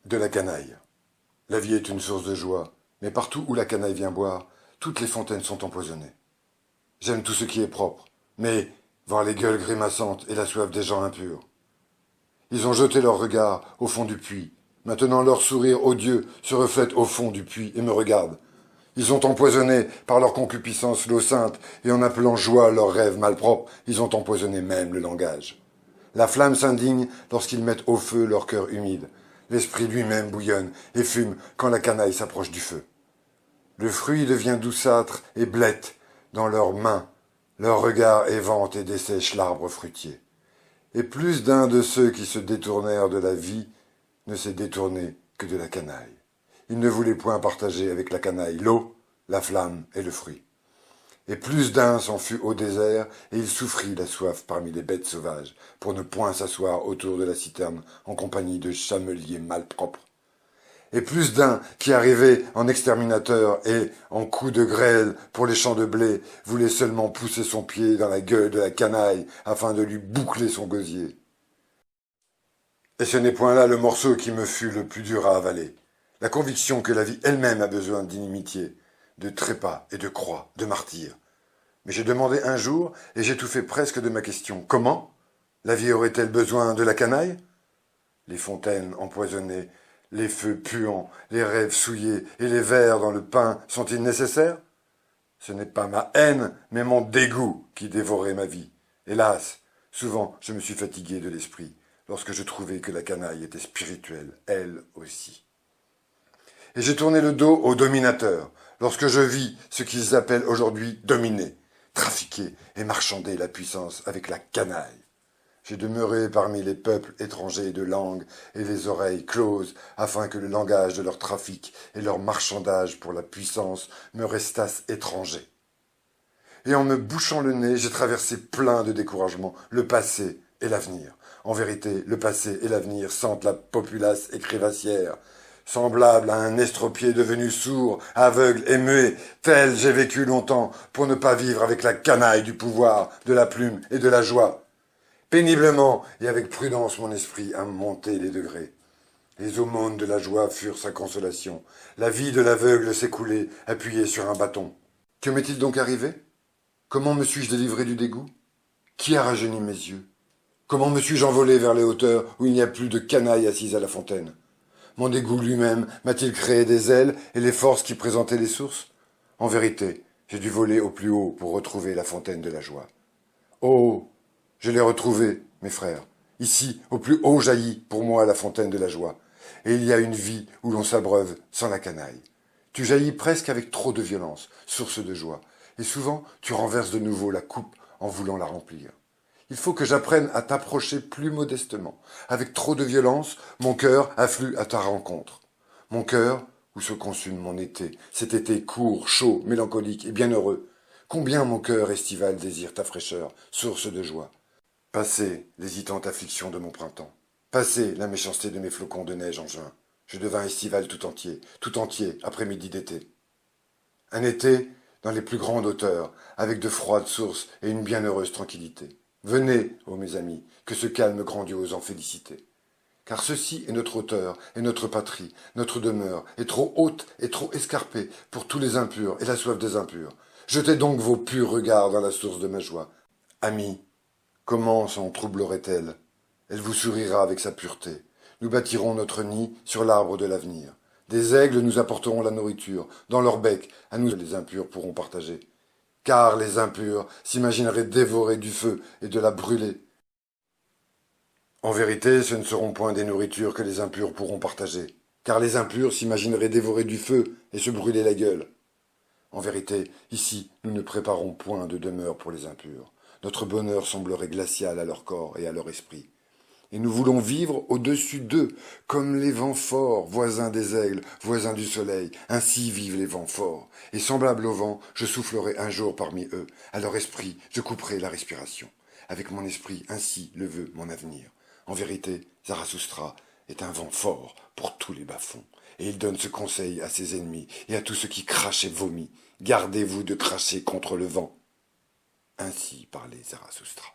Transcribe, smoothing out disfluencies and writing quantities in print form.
De la canaille. La vie est une source de joie, mais partout où la canaille vient boire, toutes les fontaines sont empoisonnées. J'aime tout ce qui est propre, mais voir les gueules grimaçantes et la soif des gens impurs. Ils ont jeté leur regard au fond du puits. Maintenant leur sourire odieux se reflète au fond du puits et me regarde. Ils ont empoisonné par leur concupiscence l'eau sainte, et en appelant joie leurs rêves malpropres, ils ont empoisonné même le langage. La flamme s'indigne lorsqu'ils mettent au feu leur cœur humide. L'esprit lui-même bouillonne et fume quand la canaille s'approche du feu. Le fruit devient douceâtre et blette dans leurs mains. Leur regard évente et dessèche l'arbre fruitier. Et plus d'un de ceux qui se détournèrent de la vie ne s'est détourné que de la canaille. Il ne voulait point partager avec la canaille l'eau, la flamme et le fruit. Et plus d'un s'en fut au désert, et il souffrit la soif parmi les bêtes sauvages, pour ne point s'asseoir autour de la citerne en compagnie de chameliers malpropres. Et plus d'un qui arrivait en exterminateur et, en coup de grêle pour les champs de blé, voulait seulement pousser son pied dans la gueule de la canaille afin de lui boucler son gosier. Et ce n'est point là le morceau qui me fut le plus dur à avaler. La conviction que la vie elle-même a besoin d'inimitié, de trépas et de croix, de martyrs. Mais j'ai demandé un jour, et j'étouffais presque de ma question, comment la vie aurait-elle besoin de la canaille? Les fontaines empoisonnées, les feux puants, les rêves souillés et les vers dans le pain sont-ils nécessaires? Ce n'est pas ma haine, mais mon dégoût qui dévorait ma vie. Hélas, souvent je me suis fatigué de l'esprit, lorsque je trouvais que la canaille était spirituelle, elle aussi. Et j'ai tourné le dos aux dominateurs, lorsque je vis ce qu'ils appellent aujourd'hui dominer, trafiquer et marchander la puissance avec la canaille. J'ai demeuré parmi les peuples étrangers de langue et les oreilles closes, afin que le langage de leur trafic et leur marchandage pour la puissance me restassent étrangers. Et en me bouchant le nez, j'ai traversé plein de découragement le passé et l'avenir. En vérité, le passé et l'avenir sentent la populace et crévassière, semblable à un estropié devenu sourd, aveugle et muet, tel j'ai vécu longtemps pour ne pas vivre avec la canaille du pouvoir, de la plume et de la joie. Péniblement et avec prudence mon esprit a monté les degrés. Les aumônes de la joie furent sa consolation. La vie de l'aveugle s'écoulait, appuyée sur un bâton. Que m'est-il donc arrivé? Comment me suis-je délivré du dégoût? Qui a rajeuni mes yeux? Comment me suis-je envolé vers les hauteurs où il n'y a plus de canaille assise à la fontaine? Mon dégoût lui-même m'a-t-il créé des ailes et les forces qui présentaient les sources? En vérité, j'ai dû voler au plus haut pour retrouver la fontaine de la joie. Oh, je l'ai retrouvée, mes frères. Ici, au plus haut jaillit pour moi la fontaine de la joie. Et il y a une vie où l'on s'abreuve sans la canaille. Tu jaillis presque avec trop de violence, source de joie. Et souvent, tu renverses de nouveau la coupe en voulant la remplir. Il faut que j'apprenne à t'approcher plus modestement. Avec trop de violence, mon cœur afflue à ta rencontre. Mon cœur, où se consume mon été, cet été court, chaud, mélancolique et bien heureux. Combien mon cœur estival désire ta fraîcheur, source de joie. Passé l'hésitante affliction de mon printemps. Passé la méchanceté de mes flocons de neige en juin. Je devins estival tout entier, après-midi d'été. Un été dans les plus grandes hauteurs, avec de froides sources et une bienheureuse tranquillité. Venez, ô mes amis, que ce calme grandiose en félicité. Car ceci est notre hauteur et notre patrie, notre demeure est trop haute et trop escarpée pour tous les impurs et la soif des impurs. Jetez donc vos purs regards dans la source de ma joie. Amis, comment s'en troublerait-elle? Elle vous sourira avec sa pureté. Nous bâtirons notre nid sur l'arbre de l'avenir. Des aigles nous apporteront la nourriture. Dans leur bec, à nous les impurs pourront partager. Car les impurs s'imagineraient dévorer du feu et de la brûler. En vérité, ce ne seront point des nourritures que les impurs pourront partager. Car les impurs s'imagineraient dévorer du feu et se brûler la gueule. En vérité, ici, nous ne préparons point de demeure pour les impurs. Notre bonheur semblerait glacial à leur corps et à leur esprit. Et nous voulons vivre au-dessus d'eux, comme les vents forts, voisins des aigles, voisins du soleil. Ainsi vivent les vents forts. Et semblable au vent, je soufflerai un jour parmi eux. À leur esprit, je couperai la respiration. Avec mon esprit, ainsi le veut mon avenir. En vérité, Zarathustra est un vent fort pour tous les bas-fonds. Et il donne ce conseil à ses ennemis et à tous ceux qui crachent et vomissent. Gardez-vous de cracher contre le vent. Ainsi parlait Zarathustra.